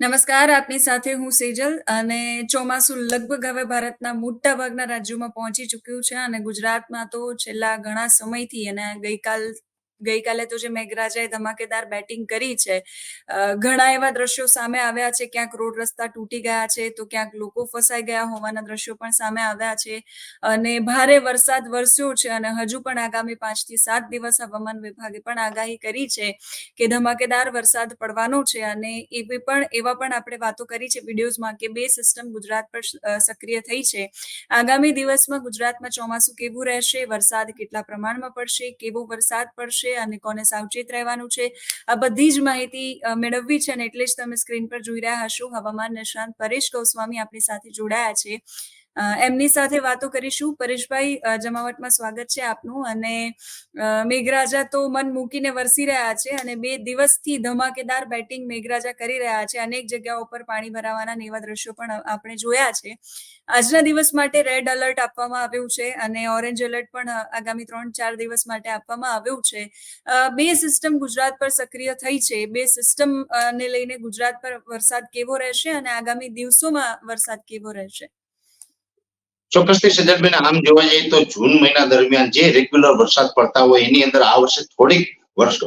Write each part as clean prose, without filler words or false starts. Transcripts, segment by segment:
નમસ્કાર, આપની સાથે હું સેજલ અને ચોમાસું લગભગ હવે ભારતના મોટાભાગના રાજ્યોમાં પહોંચી ચૂક્યું છે અને ગુજરાતમાં તો છેલ્લા ઘણા સમયથી અને ગઈકાલે તો જે મેઘરાજાએ ધમાકેદાર બેટિંગ કરી છે, ઘણા એવા દ્રશ્યો સામે આવ્યા છે. ક્યાંક રોડ રસ્તા તૂટી ગયા છે તો ક્યાંક લોકો ફસાઈ ગયા હોવાના દ્રશ્યો પણ સામે આવ્યા છે અને ભારે વરસાદ વરસ્યો છે અને હજુ પણ આગામી 5 થી 7 દિવસ હવામાન વિભાગે પણ આગાહી કરી છે કે ધમાકેદાર વરસાદ પડવાનો છે અને એવા પણ આપણે વાતો કરી છે વિડીયોઝમાં કે બે સિસ્ટમ ગુજરાત પર સક્રિય થઈ છે. આગામી દિવસમાં ગુજરાતમાં ચોમાસું કેવું રહેશે, વરસાદ કેટલા પ્રમાણમાં પડશે, કેવો વરસાદ પડશે અને કોને સાવચેત રહેવાનું છે, આ બધી જ માહિતી મેળવવી છે અને એટલે જ તમે સ્ક્રીન પર જોઈ રહ્યા હશો. હવામાન નિષ્ણાંત પરેશ ગોસ્વામી આપણી સાથે જોડાયા છે. એમની સાથે વાતો કરીશું. પરેશભાઈ, જમાવટમાં સ્વાગત છે આપનું. અને મેઘરાજા તો મન મૂકીને વરસી રહ્યા છે અને 2 દિવસથી ધમાકેદાર બેટિંગ મેઘરાજા કરી રહ્યા છે. અનેક જગ્યાઓ પર પાણી ભરાવાના એવા દ્રશ્યો પણ આપણે જોયા છે. આજના દિવસ માટે રેડ એલર્ટ આપવામાં આવ્યું છે અને ઓરેન્જ એલર્ટ પણ આગામી 3-4 દિવસ માટે આપવામાં આવ્યું છે. બે સિસ્ટમ ગુજરાત પર સક્રિય થઈ છે. બે સિસ્ટમ ને લઈને ગુજરાત પર વરસાદ કેવો રહેશે અને આગામી દિવસોમાં વરસાદ કેવો રહેશે? ચોક્કસથી સજ્જનબેન, આમ જોવા જઈએ તો જૂન મહિના દરમિયાન જે રેગ્યુલર વરસાદ પડતા હોય એની અંદર આ વર્ષે થોડીક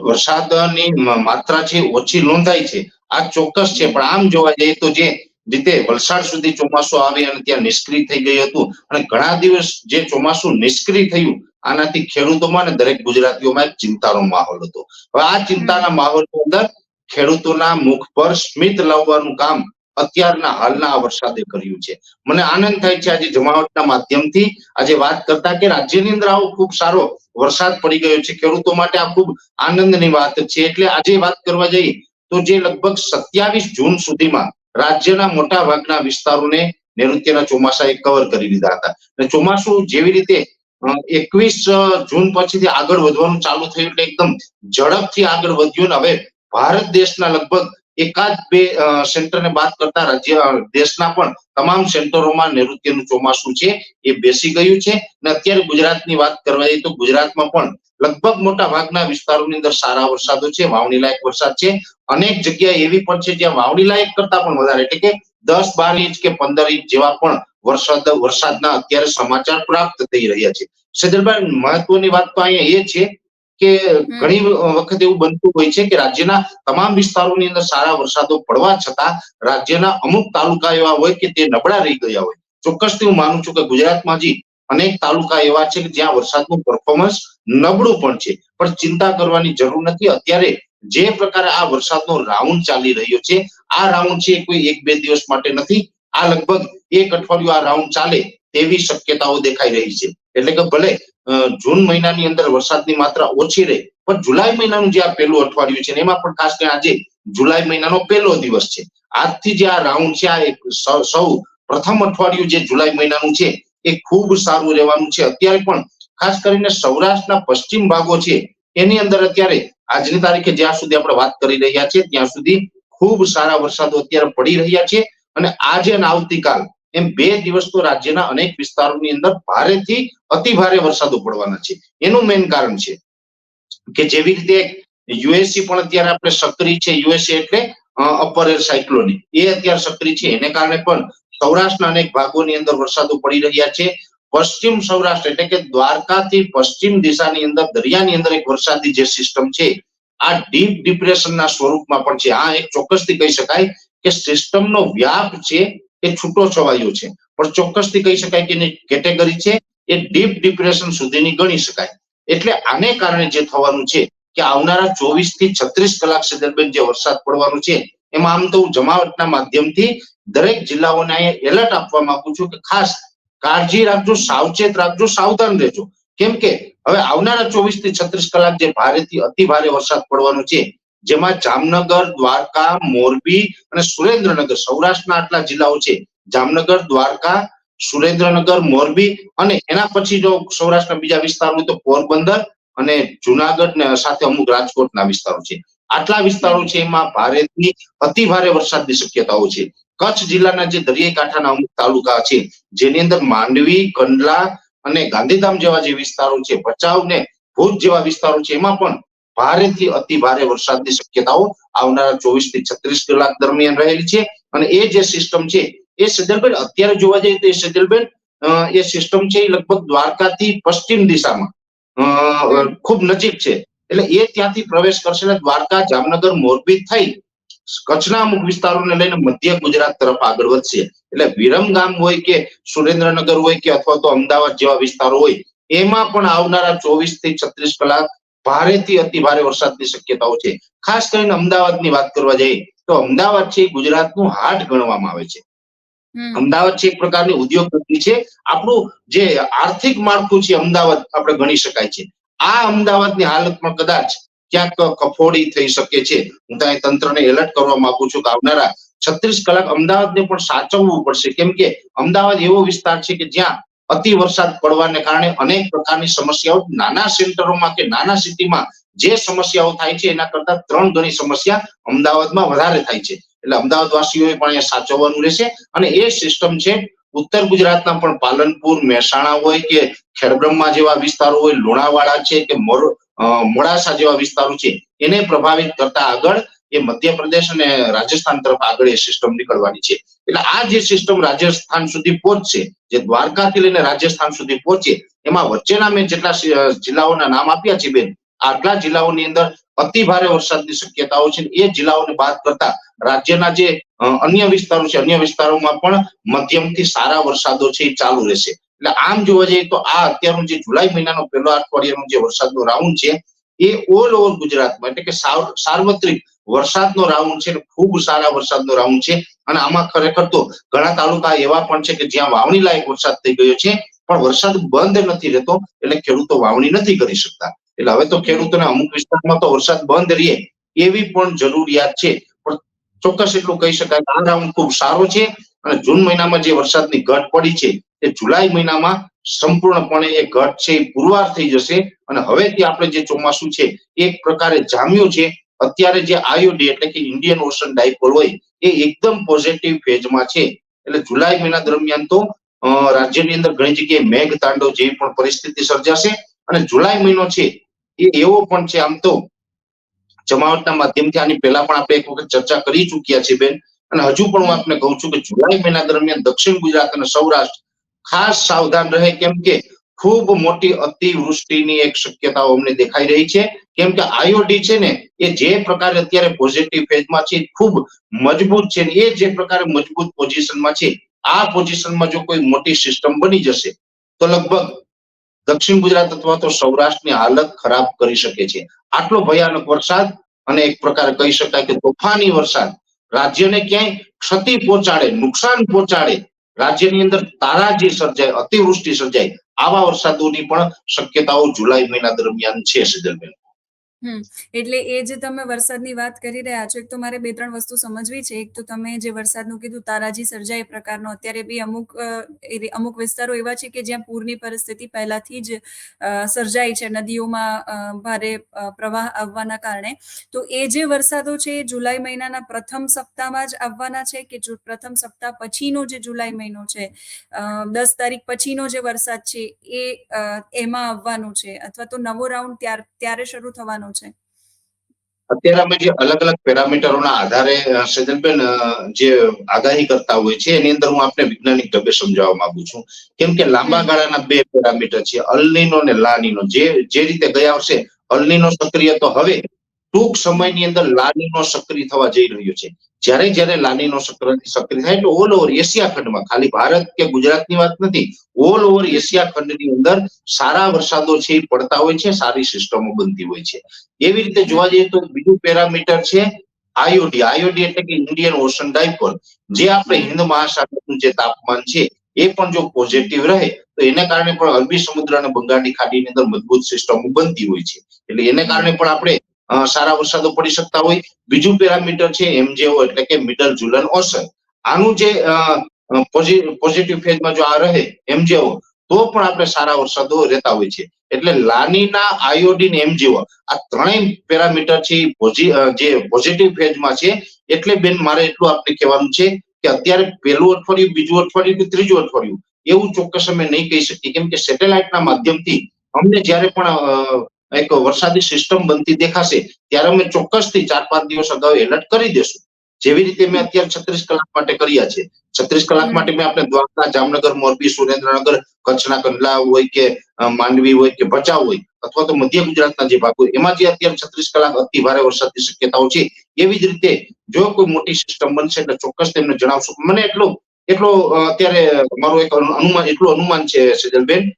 વરસાદની માત્રા છે ઓછી નોંધાઈ છે. આ ચોક્કસ છે, પણ આમ જોવા જઈએ તો જે રીતે વલસાડ સુધી ચોમાસું આવી અને ત્યાં નિષ્ક્રિય થઈ ગયું હતું અને ઘણા દિવસ જે ચોમાસું નિષ્ક્રિય થયું, આનાથી ખેડૂતોમાં અને દરેક ગુજરાતીઓમાં એક ચિંતાનો માહોલ હતો. હવે આ ચિંતાના માહોલની અંદર ખેડૂતોના મુખ પર સ્મિત લાવવાનું કામ અત્યારના હાલના વરસાદે કર્યું છે. મને આનંદ થાય છે આજે જમાવટના માધ્યમથી આજે વાત કરતા કે રાજ્યની અંદર આવો ખૂબ સારો વરસાદ પડી ગયો છે. ખેડૂતો માટે આ ખૂબ આનંદની વાત છે. એટલે આજે વાત કરવા જઈએ તો જે લગભગ 27 જૂન સુધીમાં રાજ્યના મોટા ભાગના વિસ્તારોને નૈઋત્યના ચોમાસાએ કવર કરી લીધા હતા અને ચોમાસું જેવી રીતે 21 જૂન પછીથી આગળ વધવાનું ચાલુ થયું એટલે એકદમ ઝડપથી આગળ વધ્યું ને હવે ભારત દેશના લગભગ એકાદ બે સેન્ટરને બાદ કરતા રાજ્ય દેશના પણ તમામ સેન્ટરોમાં નૈઋત્યનું ચોમાસું છે એ બેસી ગયું છે અને અત્યારે ગુજરાતની વાત કરવા જઈએ તો ગુજરાતમાં પણ લગભગ મોટા ભાગના વિસ્તારોની અંદર સારા વરસાદો છે, વાવણી લાયક વરસાદ છે. અનેક જગ્યા એવી પણ છે જ્યાં વાવણી લાયક કરતા પણ વધારે એટલે કે 10-12 ઇંચ કે 15 ઇંચ જેવા પણ વરસાદના અત્યારે સમાચાર પ્રાપ્ત થઈ રહ્યા છે. સજલભાઈ, મહત્વની વાત તો અહીંયા એ છે કે ઘણી વખત એવું બનતું હોય છે કે રાજ્યના તમામ વિસ્તારોની અંદર સારા વરસાદો પડવા છતાં રાજ્યના અમુક તાલુકા એવા હોય કે તે નબળા રહી ગયા હોય. ચોક્કસથી હું માનું છું કે ગુજરાતમાં હજી અનેક તાલુકા એવા છે કે જ્યાં વરસાદનું પરફોર્મન્સ નબળું પણ છે, પણ ચિંતા કરવાની જરૂર નથી. અત્યારે જે પ્રકારે આ વરસાદનો રાઉન્ડ ચાલી રહ્યો છે, આ રાઉન્ડ છે કોઈ 1-2 દિવસ માટે નથી. આ લગભગ 1 અઠવાડિયું આ રાઉન્ડ ચાલે તેવી શક્યતાઓ દેખાઈ રહી છે. એટલે કે ભલે જૂન મહિનાની અંદર વરસાદની માત્રા ઓછી રહે, પણ જુલાઈ મહિનાનું જે આ પહેલું અઠવાડિયું છે એમાં પણ ખાસ કરીને આજે જુલાઈ મહિનાનો પહેલો દિવસ છે. આજથી જે આ રાઉન્ડ છે, આ સૌ પ્રથમ અઠવાડિયું જે જુલાઈ મહિનાનું છે એ ખૂબ સારું રહેવાનું છે. અત્યારે પણ ખાસ કરીને સૌરાષ્ટ્રના પશ્ચિમ ભાગો છે એની અંદર અત્યારે આજની તારીખે જ્યાં સુધી આપણે વાત કરી રહ્યા છીએ ત્યાં સુધી ખૂબ સારા વરસાદો અત્યારે પડી રહ્યા છે અને આજે અને આવતીકાલ એમ 2 દિવસ તો રાજ્યના અનેક વિસ્તારોની અંદર ભારેથી અતિ ભારે વરસાદો પડવાના છે. એનું મેઇન કારણ છે કે જેવી રીતે યુએસસી પણ અત્યારે આપણે સક્રિય છે. યુએસસી એટલે અપર એર સાયક્લોનિક, એ અત્યારે સક્રિય છે. એને કારણે પણ સૌરાષ્ટ્રના અનેક ભાગોની અંદર વરસાદો પડી રહ્યા છે. પશ્ચિમ સૌરાષ્ટ્ર એટલે કે દ્વારકાથી પશ્ચિમ દિશાની અંદર દરિયાની અંદર એક વરસાદી જે સિસ્ટમ છે આ ડીપ ડિપ્રેશનના સ્વરૂપમાં પણ છે. આ એક ચોક્કસથી કહી શકાય કે સિસ્ટમનો વ્યાપ છે એ છૂટો છવાયો છે, પણ ચોક્કસથી કહી શકાય કે એની કેટેગરી છે એ ડીપ ડિપ્રેશન સુધીની ગણી શકાય. એટલે આને કારણે જે થવાનું છે કે આવનારા 24 થી 36 કલાક દરમિયાન જે વરસાદ પડવાનો છે એમાં આમ તો હું જમાવટના માધ્યમથી દરેક જિલ્લાઓને એલર્ટ આપવા માંગુ છું કે ખાસ કાળજી રાખજો, સાવચેત રાખજો, સાવધાન રહેજો. કેમ કે હવે આવનારા 24 થી 36 કલાક જે ભારેથી અતિ ભારે વરસાદ પડવાનો છે જેમાં જામનગર, દ્વારકા, મોરબી અને સુરેન્દ્રનગર સૌરાષ્ટ્રના આટલા જિલ્લાઓ છે, જામનગર, દ્વારકા, સુરેન્દ્રનગર, મોરબી અને એના પછી જો સૌરાષ્ટ્રના બીજા વિસ્તારો હોય તો પોરબંદર અને જુનાગઢ ને સાથે અમુક રાજકોટના વિસ્તારો છે. આટલા વિસ્તારો છે એમાં ભારેથી અતિ ભારે વરસાદની શક્યતાઓ છે. કચ્છ જિલ્લાના જે દરિયાઈ કાંઠાના અમુક તાલુકા છે જેની અંદર માંડવી, કંડલા અને ગાંધીધામ જેવા જે વિસ્તારો છે, ભચાઉ ને ભુજ જેવા વિસ્તારો છે એમાં પણ ભારેથી અતિ ભારે વરસાદની શક્યતાઓ આવનારા 24 થી 36 કલાક દરમિયાન રહેલી છે. અને એ જે સિસ્ટમ છે એ સજલબેન અત્યારે જોવા જઈએ તો એ સજલબેન એ સિસ્ટમ છે એ લગભગ દ્વારકાથી પશ્ચિમ દિશામાં ખૂબ નજીક છે. એટલે એ ત્યાંથી પ્રવેશ કરશે અને દ્વારકા, જામનગર, મોરબી થઈ કચ્છના અમુક વિસ્તારોને લઈને મધ્ય ગુજરાત તરફ આગળ વધશે. એટલે વિરમગામ હોય કે સુરેન્દ્રનગર હોય કે અથવા તો અમદાવાદ જેવા વિસ્તારો હોય એમાં પણ આવનારા 24 થી 36 કલાક ભારેથી અતિ ભારે વરસાદની શક્યતાઓ છે. ખાસ કરીને અમદાવાદની વાત કરવા જઈએ તો અમદાવાદ છે એ ગુજરાતનું હાર્ટ ગણવામાં આવે છે. અમદાવાદ છે એક પ્રકારની ઉદ્યોગ ગતિ છે. આપણું જે આર્થિક માળખું છે અમદાવાદ આપણે ગણી શકાય છે. આ અમદાવાદની હાલતમાં કદાચ ક્યાંક કફોડી થઈ શકે છે. હું તો અહીં તંત્રને એલર્ટ કરવા માંગુ છું કે આવનારા 36 કલાક અમદાવાદને પણ સાચવવું પડશે. કેમ કે અમદાવાદ એવો વિસ્તાર છે કે જ્યાં અતિ વરસાદ પડવાને કારણે અનેક પ્રકારની સમસ્યાઓ નાના સેન્ટરોમાં કે નાના સિટીમાં જે સમસ્યાઓ થાય છે એના કરતા 3 ગણી સમસ્યા અમદાવાદમાં વધારે થાય છે. એટલે અમદાવાદ વાસીઓએ પણ અહીંયા સાચવવાનું રહેશે. અને એ સિસ્ટમ છે ઉત્તર ગુજરાતના પણ પાલનપુર, મહેસાણા હોય કે ખેડબ્રહ્મા જેવા વિસ્તારો હોય, લુણાવાડા છે કે મોડાસા જેવા વિસ્તારો છે એને પ્રભાવિત કરતા આગળ એ મધ્યપ્રદેશ અને રાજસ્થાન તરફ આગળ એ સિસ્ટમ નીકળવાની છે. એટલે આ જે સિસ્ટમ રાજસ્થાન સુધી પહોંચશે, જે દ્વારકાથી લઈને રાજસ્થાન સુધી પહોંચે, એમાં વચ્ચેના મેં જેટલા જિલ્લાઓના નામ આપ્યા છે બેન, આટલા જિલ્લાઓની અંદર અતિ ભારે વરસાદની શક્યતાઓ છે. એ જિલ્લાઓને બાદ કરતા રાજ્યના જે અન્ય વિસ્તારો છે અન્ય વિસ્તારોમાં પણ મધ્યમથી સારા વરસાદો છે એ ચાલુ રહેશે. એટલે આમ જોવા જઈએ તો આ અત્યારનું જે જુલાઈ મહિનાનો પહેલો અઠવાડિયાનો જે વરસાદનો રાઉન્ડ છે એ ઓલ ઓવર ગુજરાતમાં એટલે કે સાર્વત્રિક વરસાદનો રાઉન્ડ છે, ખૂબ સારા વરસાદનો રાઉન્ડ છે. અને આમાં ખરેખર તો ઘણા તાલુકા એવા પણ છે કે જ્યાં વાવણી લાયક વરસાદ થઈ ગયો છે પણ વરસાદ બંધ નથી રહેતો એટલે ખેડૂતો વાવણી નથી કરી શકતા. એટલે હવે તો ખેડૂતોને અમુક વિસ્તારમાં તો વરસાદ બંધ રહે એવી પણ જરૂરિયાત છે. પણ ચોક્કસ એટલું કહી શકાય કે આ રાઉન્ડ ખૂબ સારો છે. અને જૂન મહિનામાં જે વરસાદની ઘટ પડી છે એ જુલાઈ મહિનામાં સંપૂર્ણપણે એ ઘટ છે એ પુરવાર થઈ જશે. અને હવેથી આપણે જે ચોમાસું છે એક પ્રકારે જામ્યું છે. અત્યારે જે આઈઓડી એટલે કે ઇન્ડિયન ઓશન ડાયપોલ હોય એ એકદમ પોઝિટિવ ફેઝમાં છે. એટલે જુલાઈ મહિના દરમિયાન તો રાજ્યની અંદર ઘણી જગ્યાએ મેઘ તાંડવ જેવી પણ પરિસ્થિતિ સર્જાશે. અને જુલાઈ મહિનો છે એ એવો પણ છે, આમ તો જમાવટના માધ્યમથી આની પહેલા પણ આપણે એક વખત ચર્ચા કરી ચૂક્યા છે બેન. અને હજુ પણ હું આપને કહું છું કે જુલાઈ મહિના દરમિયાન દક્ષિણ ગુજરાત અને સૌરાષ્ટ્ર ખાસ સાવધાન રહે. કેમ કે ખૂબ મોટી અતિવૃષ્ટિની એક શક્યતાઓ અમને દેખાઈ રહી છે. કેમ કે આઈઓડી છે ને એ જે પ્રકારે અત્યારે પોઝિટિવ ફેઝમાં છે ખૂબ મજબૂત છે. એ જે પ્રકારે મજબૂત પોઝિશનમાં છે, આ પોઝિશનમાં જો કોઈ મોટી સિસ્ટમ બની જશે તો લગભગ દક્ષિણ ગુજરાત અથવા તો સૌરાષ્ટ્રની હાલત ખરાબ કરી શકે છે. આટલો ભયાનક વરસાદ અને એક પ્રકારે કહી શકાય કે તોફાની વરસાદ રાજ્યને ક્યાંય ક્ષતિ પહોંચાડે, નુકસાન પહોંચાડે, રાજ્યની અંદર તારાજી સર્જાય, અતિવૃષ્ટિ સર્જાય, આવા વરસાદોની પણ શક્યતાઓ જુલાઈ મહિના દરમિયાન છે સજલબેન. એટલે એ જે તમે વરસાદની વાત કરી રહ્યા છો, એક તો મારે 2-3 વસ્તુ સમજવી છે. એક તો તમે જે વરસાદનું કીધું તારાજી સર્જાય એ પ્રકારનો, અત્યારે બી અમુક વિસ્તારો એવા છે કે જ્યાં પૂરની પરિસ્થિતિ પહેલાથી જ સર્જાઈ છે નદીઓમાં ભારે પ્રવાહ આવવાના કારણે. તો એ જે વરસાદો છે એ જુલાઈ મહિનાના પ્રથમ સપ્તાહમાં જ આવવાના છે કે પ્રથમ સપ્તાહ પછીનો જે જુલાઈ મહિનો છે 10 તારીખ પછીનો જે વરસાદ છે એ એમાં આવવાનું છે, અથવા તો નવો રાઉન્ડ ત્યારે શરૂ થવાનો છે? અત્યારે અમે જે અલગ અલગ પેરામીટરોના આધારે સજલબેન જે આગાહી કરતા હોય છે એની અંદર હું આપને વૈજ્ઞાનિક ઢબે સમજાવવા માંગુ છું. કેમ કે લાંબા ગાળાના 2 પેરામીટર છે, અલ્નીનો અને લાનીનો. જે રીતે ગયા વર્ષે અલ્નીનો સક્રિય તો હવે ટૂંક સમયની અંદર લાનીનો સક્રિય થવા જઈ રહ્યો છે. જ્યારે લાનીનો સક્રિય થાય તો ઓલ ઓવર એશિયા ખંડમાં, ખાલી ભારત કે ગુજરાતની વાત નથી, ઓલ ઓવર એશિયા ખંડની અંદર સારા વરસાદો છે એ પડતા હોય છે, સારી સિસ્ટમો બનતી હોય છે. એવી રીતે જોવા જઈએ તો બીજું પેરામીટર છે આઈઓડી. આઈઓડી એટલે કે ઇન્ડિયન ઓશન ડાયપોલ. જે આપણે હિન્દ મહાસાગરનું જે તાપમાન છે એ પણ જો પોઝિટિવ રહે તો એને કારણે પણ અરબી સમુદ્ર અને બંગાળની ખાડીની અંદર મજબૂત સિસ્ટમો બનતી હોય છે. એટલે એને કારણે પણ આપણે સારા વરસાદો પડી શકતા હોય. બીજું પેરામીટર છે એમજેઓ એટલે કે મિડલ જુલન ઓશન. આનું જે પોઝિટિવ ફેઝમાં જો આ રહે એમજેઓ તો પણ આપણે સારા વરસાદો રહેતા હોય છે. એટલે લાનીના, આયોડીન, એમજેઓ આ ત્રણેય પેરામીટર છે જે પોઝિટિવ ફેઝમાં છે. એટલે બેન મારે એટલું આપને કહેવાનું છે કે અત્યારે પહેલું અઠવાડિયું, બીજું અઠવાડિયું કે ત્રીજું અઠવાડિયું એવું ચોક્કસ અમે નહીં કહી શકીએ. કેમ કે સેટેલાઇટના માધ્યમથી અમને જ્યારે પણ એક વરસાદી સિસ્ટમ બનતી દેખાશે ત્યારે અમે ચોક્કસથી 4-5 દિવસ અગાઉ એલર્ટ કરી દેશું. જેવી રીતે મેં અત્યારે 36 કલાક માટે કર્યા છે. 36 કલાક માટે મેં આપણે દ્વારકા, જામનગર, મોરબી, સુરેન્દ્રનગર, કચ્છના કંડલા હોય કે માંડવી હોય કે ભચાઉ હોય અથવા તો મધ્ય ગુજરાતના જે ભાગ હોય એમાં જે અત્યારે 36 કલાક અતિ ભારે વરસાદની શક્યતાઓ છે એવી જ રીતે જો કોઈ મોટી સિસ્ટમ બનશે એટલે ચોક્કસ તેમને જણાવશું. મને એટલો અત્યારે મારું એક અનુમાન છે સેજલબેન,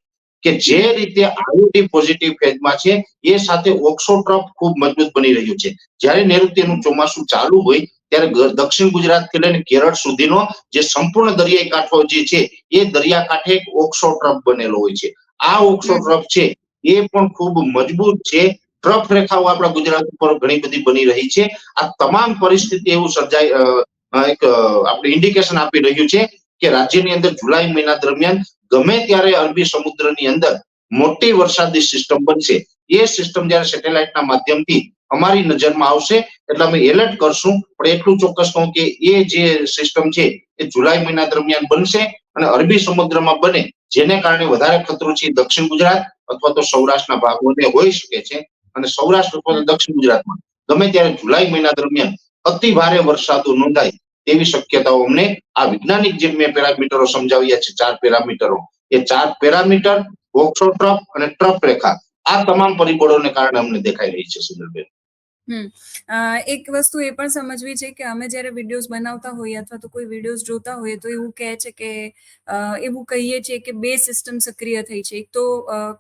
કે જે રીતે આઈઓટી પોઝિટિવ ફેઝમાં છે એ સાથે ઓક્સો ટ્રફ ખૂબ મજબૂત બની રહ્યું છે. જ્યારે નૈઋત્યનું ચોમાસું ચાલુ હોય ત્યારે દક્ષિણ ગુજરાતથી લઈને કેરળ સુધીનો જે સંપૂર્ણ દરિયાઈ કાંઠો જે છે એ દરિયાકાંઠે એક ઓક્સો ટ્રફ બનેલો હોય છે. આ ઓક્સો ટ્રફ છે એ પણ ખૂબ મજબૂત છે. ટ્રફ રેખાઓ આપણા ગુજરાત ઉપર ઘણી બધી બની રહી છે. આ તમામ પરિસ્થિતિ એવું એક આપણે ઇન્ડિકેશન આપી રહ્યું છે કે રાજ્યની અંદર જુલાઈ મહિના દરમિયાન ગમે ત્યારે અરબી સમુદ્રની અંદર મોટી વરસાદી સિસ્ટમ બનશે. એ સિસ્ટમ જ્યારે સેટેલાઇટના માધ્યમથી અમારી નજરમાં આવશે એટલે અમે એલર્ટ કરશું. પણ એટલું ચોક્કસ કહું કે એ જે સિસ્ટમ છે એ જુલાઈ મહિના દરમિયાન બનશે અને અરબી સમુદ્રમાં બને જેને કારણે વધારે ખતરો છે દક્ષિણ ગુજરાત અથવા તો સૌરાષ્ટ્રના ભાગોને હોઈ શકે છે. અને સૌરાષ્ટ્ર અથવા તો દક્ષિણ ગુજરાતમાં ગમે ત્યારે જુલાઈ મહિના દરમિયાન અતિ ભારે વરસાદો નોંધાય તેવી શક્યતાઓ અમને આ વૈજ્ઞાનિક જે મેં પેરામીટરો સમજાવ્યા છે 4 પેરામીટરો, એ 4 પેરામીટર, ઓક્સો ટ્રફ અને ટ્રફ રેખા આ તમામ પરિબળોને કારણે અમને દેખાઈ રહી છે સુંદરબેન. એક વસ્તુ એ પણ સમજવી છે કે અમે જ્યારે વિડીયોઝ બનાવતા હોઈએ અથવા તો કોઈ વિડીયોઝ જોતા હોઈએ તો એવું કહે છે કે એવું કહીએ છીએ કે 2 સિસ્ટમ સક્રિય થઈ છે. એક તો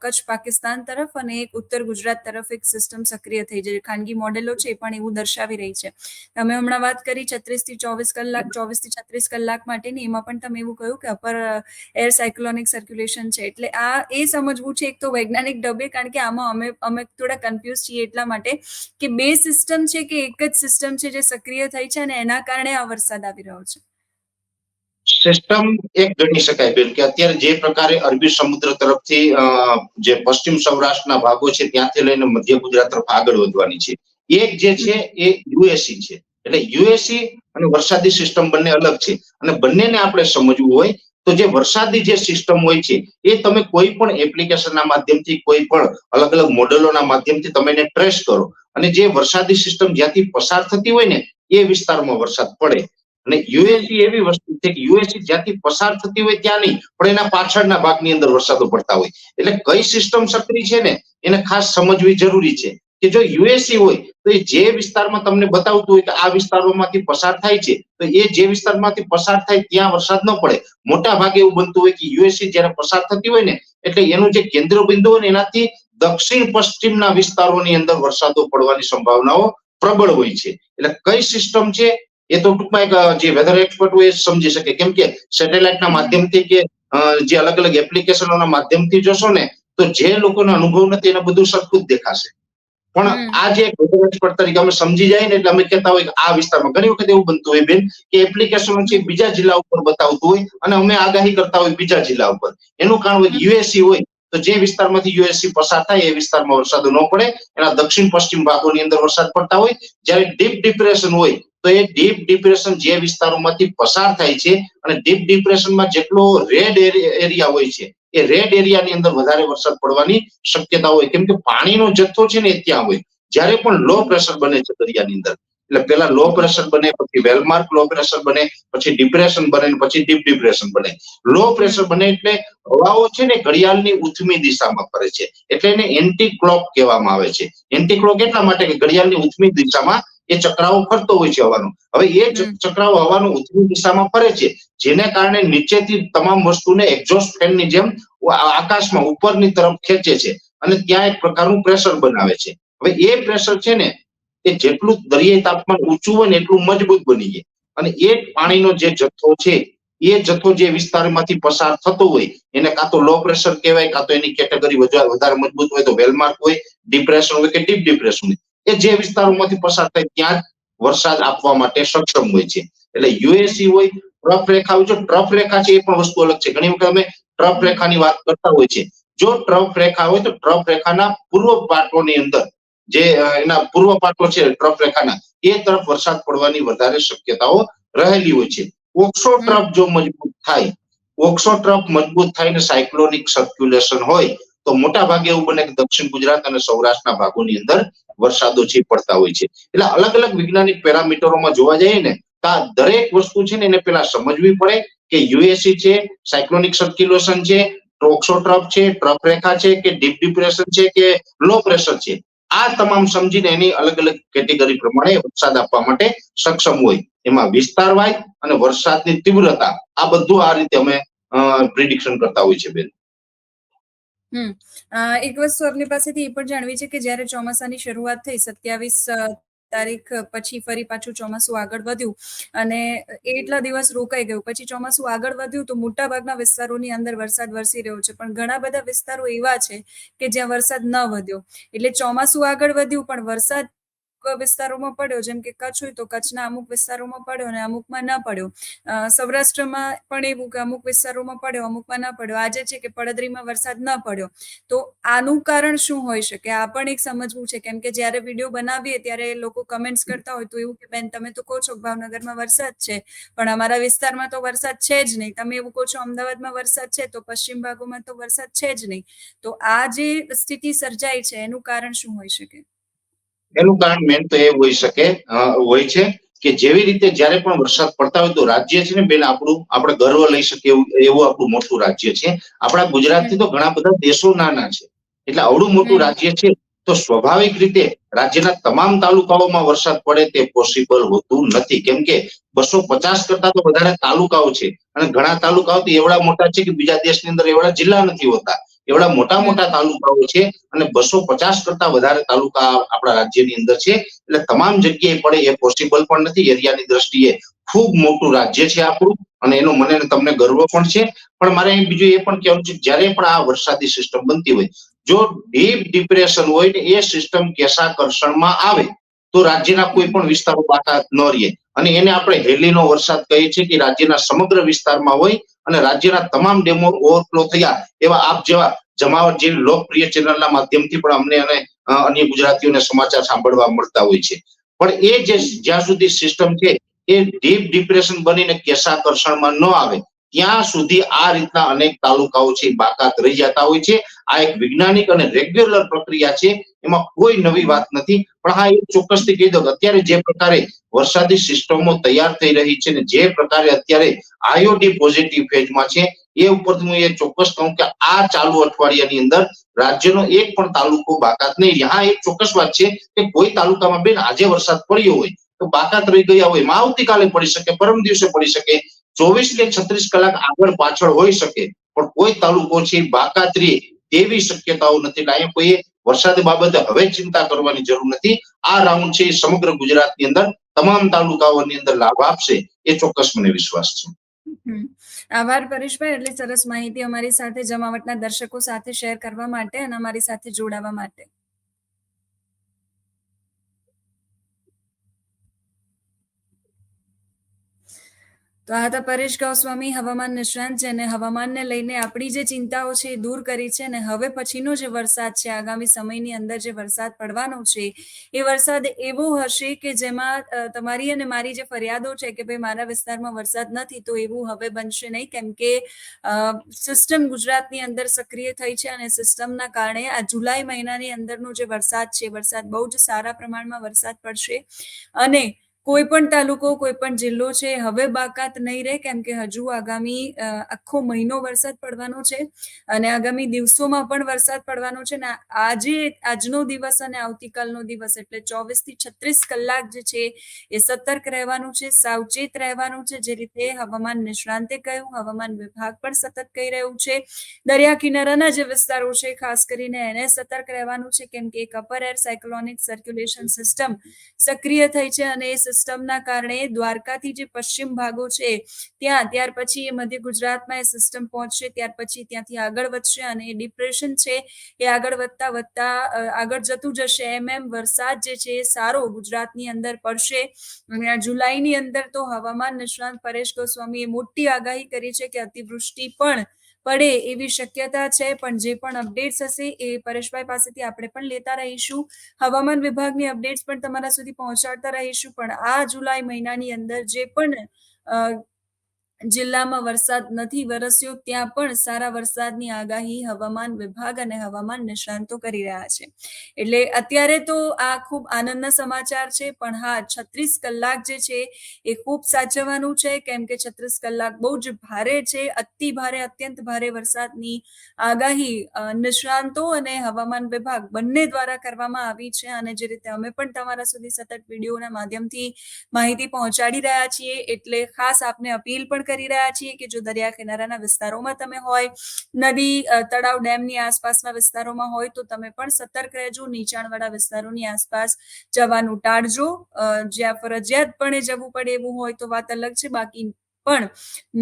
કચ્છ પાકિસ્તાન તરફ અને એક ઉત્તર ગુજરાત તરફ એક સિસ્ટમ સક્રિય થઈ છે. ખાનગી મોડેલો છે એ પણ એવું દર્શાવી રહી છે. અમે હમણાં વાત કરી 36 થી 24 કલાક, 24 થી 36 કલાક માટેની, એમાં પણ તમે એવું કહ્યું કે અપર એર સાયક્લોનિક સર્ક્યુલેશન છે. એટલે આ એ સમજવું છે એક તો વૈજ્ઞાનિક ઢબે, કારણ કે આમાં અમે થોડા કન્ફ્યુઝ છીએ એટલા માટે કે 2 સિસ્ટમ છે કે એક જ સિસ્ટમ છે જે સક્રિય થઈ છે અને એના કારણે આ વરસાદ આવી રહ્યો છે. સિસ્ટમ એક ગણી શકાય બેન કે અત્યારે જે પ્રકારે અરબી સમુદ્ર તરફથી જે પશ્ચિમ સૌરાષ્ટ્રના ભાગો છે ત્યાંથી લઈને મધ્ય ગુજરાત તરફ આગળ વધવાની છે. એક જે છે એ યુએસી છે. એટલે યુએસી અને વરસાદી સિસ્ટમ બંને અલગ છે અને બંનેને આપણે સમજવું હોય તો જે વરસાદી જે સિસ્ટમ હોય છે એ તમે કોઈ પણ એપ્લિકેશનના માધ્યમથી, કોઈ પણ અલગ અલગ મોડેલોના માધ્યમથી તમે એને ટ્રેસ કરો અને જે વરસાદી સિસ્ટમ જ્યાંથી પસાર થતી હોય ને એ વિસ્તારમાં વરસાદ પડે. અને યુએસી એવી વસ્તુ છે કે યુએસી જ્યાંથી પસાર થતી હોય ત્યાં નહીં પણ એના પાછળના ભાગની અંદર વરસાદો પડતા હોય. એટલે કઈ સિસ્ટમ સક્રિય છે ને એને ખાસ સમજવી જરૂરી છે કે જો યુએસી હોય તો એ જે વિસ્તારમાં તમને બતાવતું હોય કે આ વિસ્તારોમાંથી પસાર થાય છે તો એ જે વિસ્તારમાંથી પસાર થાય ત્યાં વરસાદ ન પડે. મોટા ભાગે એવું બનતું હોય કે યુએસી જ્યારે પસાર થતી હોય ને એટલે એનું જે કેન્દ્ર બિંદુ હોય ને એનાથી દક્ષિણ પશ્ચિમના વિસ્તારોની અંદર વરસાદો પડવાની સંભાવનાઓ પ્રબળ હોય છે. એટલે કઈ સિસ્ટમ છે એ તો ટૂંકમાં એક જે વેધર એક્સપર્ટ હોય એ સમજી શકે, કેમ કે સેટેલાઇટના માધ્યમથી કે જે અલગ અલગ એપ્લિકેશનોના માધ્યમથી જોશો ને તો જે લોકોનો અનુભવ નથી એને બધું સરખું જ દેખાશે. પણ આ જે વેધર એક્સપર્ટ તરીકે અમે સમજી જાય ને એટલે અમે કહેતા હોય કે આ વિસ્તારમાં ઘણી વખત એવું બનતું હોય બેન કે એપ્લિકેશનો છે બીજા જિલ્લા ઉપર બતાવતું હોય અને અમે આગાહી કરતા હોય બીજા જિલ્લા ઉપર. એનું કારણ હોય યુએસી હોય તો જે વિસ્તારમાંથી યુએસસી પસાર થાય એ વિસ્તારમાં વરસાદ ન પડે, એના દક્ષિણ પશ્ચિમ ભાગોની અંદર વરસાદ પડતા હોય. જ્યારે ડીપ ડિપ્રેશન હોય તો એ ડીપ ડિપ્રેશન જે વિસ્તારોમાંથી પસાર થાય છે અને ડીપ ડિપ્રેશનમાં જેટલો રેડ એરિયા હોય છે એ રેડ એરિયાની અંદર વધારે વરસાદ પડવાની શક્યતા હોય, કેમ કે પાણીનો જથ્થો છે ને ત્યાં હોય. જ્યારે પણ લો પ્રેશર બને છે દરિયાની અંદર એટલે પેલા લો પ્રેશર બને, પછી વેલમાર્ક લો પ્રેશર બને, પછી ડિપ્રેશન બને, પછી ડીપ ડિપ્રેશન બને. લો પ્રેશર બને એટલે હવાઓ છે ને ઘડિયાળની ઉથમી દિશામાં ફરે છે એટલે એને એન્ટી ક્લોક કહેવામાં આવે છે. એન્ટી ક્લોક એટલા માટે કે ઘડિયાળની ઉથમી દિશામાં એ ચક્રાવો ફરતો હોય છે હવાનો. હવે એ ચક્રાવો હવાનું ઉત્તરી દિશામાં ફરે છે જેને કારણે નીચેથી તમામ વસ્તુને એક્ઝોસ્ટ ફેનની જેમ આકાશમાં ઉપરની તરફ ખેંચે છે અને ત્યાં એક પ્રકારનું પ્રેશર બનાવે છે. હવે એ પ્રેશર છે ને એ જેટલું દરિયાઈ તાપમાન ઊંચું હોય ને એટલું મજબૂત બની જાય અને એ પાણીનો જે જથ્થો છે એ જથ્થો જે વિસ્તારમાંથી પસાર થતો હોય એને કાં તો લો પ્રેશર કહેવાય, કાં તો એની કેટેગરી વધારે મજબૂત હોય તો વેલમાર્ક હોય, ડિપ્રેશન હોય કે ડીપ ડિપ્રેશન હોય. એ જે વિસ્તારોમાંથી પસાર થાય ત્યાં વરસાદ આપવા માટે સક્ષમ હોય છે. એટલે યુએસી હોય, ટ્રફ રેખા હોય, જો ટ્રફ રેખા છે એ પણ વસ્તુ અલગ છે. ઘણી વખત અમે ટ્રફ રેખાની વાત કરતા હોય છે. જો ટ્રફ રેખા હોય તો ટ્રફ રેખાના પૂર્વ પાટોની અંદર જે એના પૂર્વ પાટો છે ટ્રફ રેખાના એ તરફ વરસાદ પડવાની વધારે શક્યતાઓ રહેલી હોય છે. ઓક્સો ટ્રફ જો મજબૂત થાય, ઓક્સો ટ્રફ મજબૂત થાય ને સાયક્લોનિક સર્ક્યુલેશન હોય તો મોટા ભાગે એવું બને કે દક્ષિણ ગુજરાત અને સૌરાષ્ટ્રના ભાગોની અંદર વરસાદો છે પડતા હોય છે. એટલે અલગ અલગ વૈજ્ઞાનિક પેરામીટરોમાં જોવા જઈએ ને તો આ દરેક વસ્તુ છે ને એને પેલા સમજવી પડે કે યુએસી છે, સાયક્લોનિક સર્ક્યુલેશન છે, ટોક્સોટ્રફ છે, ટ્રફ રેખા છે કે ડીપ ડિપ્રેશન છે કે લો પ્રેશર છે. આ તમામ સમજીને એની અલગ અલગ કેટેગરી પ્રમાણે વરસાદ આપવા માટે સક્ષમ હોય. એમાં વિસ્તાર વાય અને વરસાદની તીવ્રતા આ બધું આ રીતે અમે પ્રિડિક્શન કરતા હોય છે બેન. એક વસ્તુ આપની પાસેથી એ પણ જાણવી છે કે જ્યારે ચોમાસાની શરૂઆત થઈ 27 તારીખ પછી ફરી પાછું ચોમાસું આગળ વધ્યું અને એટલા દિવસ રોકાઈ ગયું. પછી ચોમાસું આગળ વધ્યું તો મોટાભાગના વિસ્તારોની અંદર વરસાદ વરસી રહ્યો છે. પણ ઘણા બધા વિસ્તારો એવા છે કે જ્યાં વરસાદ ન વધ્યો. એટલે ચોમાસું આગળ વધ્યું પણ વરસાદ વિસ્તારોમાં પડ્યો, જેમ કે કચ્છ હોય તો કચ્છના અમુક વિસ્તારોમાં પડ્યો અને અમુકમાં ન પડ્યો. સૌરાષ્ટ્રમાં પણ એવું કે અમુક વિસ્તારોમાં પડ્યો, અમુકમાં ન પડ્યો. આજે છે કે પડદરીમાં વરસાદ ન પડ્યો. તો આનું કારણ શું હોઈ શકે? આ પણ એક સમજવું છે, કેમ કે જ્યારે વિડીયો બનાવીએ ત્યારે લોકો કમેન્ટ્સ કરતા હોય તો એવું કે બેન તમે તો કહો છો ભાવનગરમાં વરસાદ છે પણ અમારા વિસ્તારમાં તો વરસાદ છે જ નહીં. તમે એવું કહો છો અમદાવાદમાં વરસાદ છે તો પશ્ચિમ ભાગોમાં તો વરસાદ છે જ નહીં. તો આ જે સ્થિતિ સર્જાઈ છે એનું કારણ શું હોઈ શકે? એનું કારણ મેન તો એ હોય છે કે જેવી રીતે જ્યારે પણ વરસાદ પડતા હોય તો રાજ્ય છે ને બેન આપણું આપણે ગર્વ લઈ શકીએ એવું આપણું મોટું રાજ્ય છે. આપણા ગુજરાતથી તો ઘણા બધા દેશો નાના છે. એટલે આવડું મોટું રાજ્ય છે તો સ્વાભાવિક રીતે રાજ્યના તમામ તાલુકાઓમાં વરસાદ પડે તે પોસિબલ હોતું નથી. કેમ કે 250 કરતા તો વધારે તાલુકાઓ છે અને ઘણા તાલુકાઓ તો એવડા મોટા છે કે બીજા દેશની અંદર એવડા જિલ્લા નથી હોતા. એવડા મોટા મોટા તાલુકાઓ છે અને 250 કરતા વધારે તાલુકા આપણા રાજ્યની અંદર છે. એટલે તમામ જગ્યાએ પડે એ પોસિબલ પણ નથી. એરિયાની દ્રષ્ટિએ ખૂબ મોટું રાજ્ય છે આપણું અને એનો મને તમને ગર્વ પણ છે. પણ મારે બીજું એ પણ કહેવું છે જ્યારે પણ આ વરસાદી સિસ્ટમ બનતી હોય, જો ડીપ ડિપ્રેશન હોય ને એ સિસ્ટમ કેશાકર્ષણમાં આવે તો રાજ્યના કોઈ પણ વિસ્તારો બાકાત ન રહે. અને એને આપણે હેલીનો વરસાદ કહીએ છીએ કે રાજ્યના સમગ્ર વિસ્તારમાં હોય અને રાજ્યના તમામ ડેમો ઓવરફ્લો થયા એવા આપ જેવા જમાવટ જેવી લોકપ્રિય ચેનલના માધ્યમથી પણ અમને અને અન્ય ગુજરાતીઓને સમાચાર સાંભળવા મળતા હોય છે. પણ એ જે જ્યાં સુધી સિસ્ટમ છે એ ડીપ ડિપ્રેશન બનીને કેશાકર્ષણમાં ન આવે ત્યાં સુધી આ રીતના અનેક તાલુકાઓ છે બાકાત રહી જતા હોય છે. આ એક વૈજ્ઞાનિક અને રેગ્યુલર પ્રક્રિયા છે. એમાં કોઈ નવી વાત નથી. પણ હા, એ ચોક્કસથી કહી દો કે અત્યારે જે પ્રકારે વરસાદી સિસ્ટમો તૈયાર થઈ રહી છે ને જે પ્રકારે અત્યારે આઈઓડી પોઝિટિવ ફેઝમાં છે એ ઉપરથી હું એ ચોક્કસ કહું કે આ ચાલુ અઠવાડિયાની અંદર રાજ્યનો એક પણ તાલુકો બાકાત નહીં રહે. હા, એક ચોક્કસ વાત છે કે કોઈ તાલુકામાં બેન આજે વરસાદ પડ્યો હોય તો બાકાત રહી ગયા હોય એમાં આવતીકાલે પડી શકે, પરમ દિવસે પડી શકે, 24 કે 36 કલાક આગળ પાછળ હોઈ શકે, પણ કોઈ તાલુકો છે બાકાત રહે તેવી શક્યતાઓ નથી. એટલે અહીંયા કોઈએ વરસાદ બાબતે હવે ચિંતા કરવાની જરૂર નથી. આ રાઉન્ડ છે એ સમગ્ર ગુજરાતની અંદર તમામ તાલુકાઓની અંદર લાભ આપશે એ ચોક્કસ મને વિશ્વાસ છે. આભાર પરેશભાઈ, એટલી સરસ માહિતી અમારી સાથે જમાવટના દર્શકો સાથે શેર કરવા માટે અને અમારી સાથે જોડાવા માટે. તો આ હતા પરેશ ગોસ્વામી, હવામાન નિષ્ણાંત, જેને હવામાનને લઈને આપણી જે ચિંતાઓ છે એ દૂર કરી છે અને હવે પછીનો જે વરસાદ છે, આગામી સમયની અંદર જે વરસાદ પડવાનો છે એ વરસાદ એવો હશે કે જેમાં તમારી અને મારી જે ફરિયાદો છે કે ભાઈ મારા વિસ્તારમાં વરસાદ નથી, તો એવું હવે બનશે નહીં. કેમ કે સિસ્ટમ ગુજરાતની અંદર સક્રિય થઈ છે અને સિસ્ટમના કારણે આ જુલાઈ મહિનાની અંદરનો જે વરસાદ છે, વરસાદ બહુ જ સારા પ્રમાણમાં વરસાદ પડશે અને કોઈ પણ તાલુકો, કોઈ પણ જિલ્લો છે હવે બાકાત નહીં રહે. કેમ કે હજુ આગામી આખો મહિનો વરસાદ પડવાનો છે અને આગામી દિવસોમાં પણ વરસાદ પડવાનો છે ને આજનો દિવસ અને આવતીકાલનો દિવસ એટલે 24 થી 36 કલાક જે છે એ સતર્ક રહેવાનું છે, સાવચેત રહેવાનું છે. જે રીતે હવામાન નિષ્ણાંતે કહ્યું, હવામાન વિભાગ પણ સતત કહી રહ્યું છે. દરિયા કિનારાના જે વિસ્તારો છે ખાસ કરીને એને સતર્ક રહેવાનું છે, કેમ કે એક upper air cyclonic circulation system સક્રિય થઈ છે અને એ સિસ્ટમના કારણે દ્વારકાથી જે પશ્ચિમ ભાગો છે ત્યાર પછી એ મધ્ય ગુજરાતમાં એ સિસ્ટમ પહોંચશે, ત્યાર પછી ત્યાંથી આગળ વધશે અને એ ડિપ્રેશન છે એ આગળ વધતા આગળ જતું જશે. એમ વરસાદ જે છે એ સારો ગુજરાતની અંદર પડશે. અને આ જુલાઈની અંદર તો હવામાન નિષ્ણાંત પરેશ ગોસ્વામીએ મોટી આગાહી કરી છે કે અતિવૃષ્ટિ પણ પડે એવી શક્યતા છે. પણ જે પણ અપડેટ્સ હશે એ પરેશભાઈ પાસેથી આપણે પણ લેતા રહીશું. હવામાન વિભાગની અપડેટ્સ પણ તમારા સુધી પહોંચાડતા રહીશું. પણ આ જુલાઈ મહિનાની અંદર જે પણ જિલ્લામાં વરસાદ નથી વરસ્યો ત્યાં પણ સારા વરસાદની આગાહી હવામાન વિભાગ અને હવામાન નિષ્ણાંતો કરી રહ્યા છે. એટલે અત્યારે તો આ ખૂબ આનંદના સમાચાર છે, પણ હા 36 કલાક જે છે એ ખૂબ સાચવવાનું છે, કેમ કે 36 કલાક બહુ જ ભારે છે. અતિ ભારે, અત્યંત ભારે વરસાદની આગાહી નિષ્ણાંતો અને હવામાન વિભાગ બંને દ્વારા કરવામાં આવી છે. અને જે રીતે અમે પણ તમારા સુધી સતત વિડીયોના માધ્યમથી માહિતી પહોંચાડી રહ્યા છીએ, એટલે ખાસ આપને અપીલ પણ કરી રહ્યા છીએ કે જો દરિયા કિનારાના વિસ્તારોમાં તમે હોય, નદી, તળાવ, ડેમની આસપાસના વિસ્તારોમાં હોય તો તમે પણ સતર્ક રહેજો. નીચાણવાળા વિસ્તારોની આસપાસ જવાનું ટાળજો. જ્યાં ફરજિયાતપણે જવું પડે એવું હોય તો વાત અલગ છે, બાકી પણ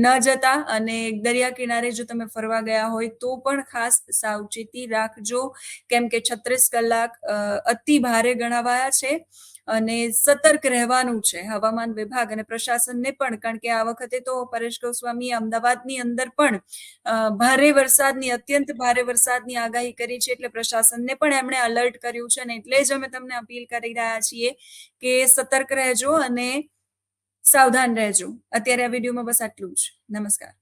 ન જતા. અને દરિયા કિનારે જો તમે ફરવા ગયા હોય તો પણ ખાસ સાવચેતી રાખજો, કેમ કે 36 કલાક અતિ ભારે ગણાવાયા છે અને સતર્ક રહેવાનું છે હવામાન વિભાગ અને પ્રશાસનને પણ. કારણ કે આ વખતે તો પરેશ ગોસ્વામી અમદાવાદની અંદર પણ ભારે વરસાદની, અત્યંત ભારે વરસાદની આગાહી કરી છે, એટલે પ્રશાસનને પણ એમણે અલર્ટ કર્યું છે. અને એટલે જ અમે તમને અપીલ કરી રહ્યા છીએ કે સતર્ક રહેજો અને સાવધાન રહેજો. અત્યારે આ વિડીયોમાં બસ આટલું જ. નમસ્કાર.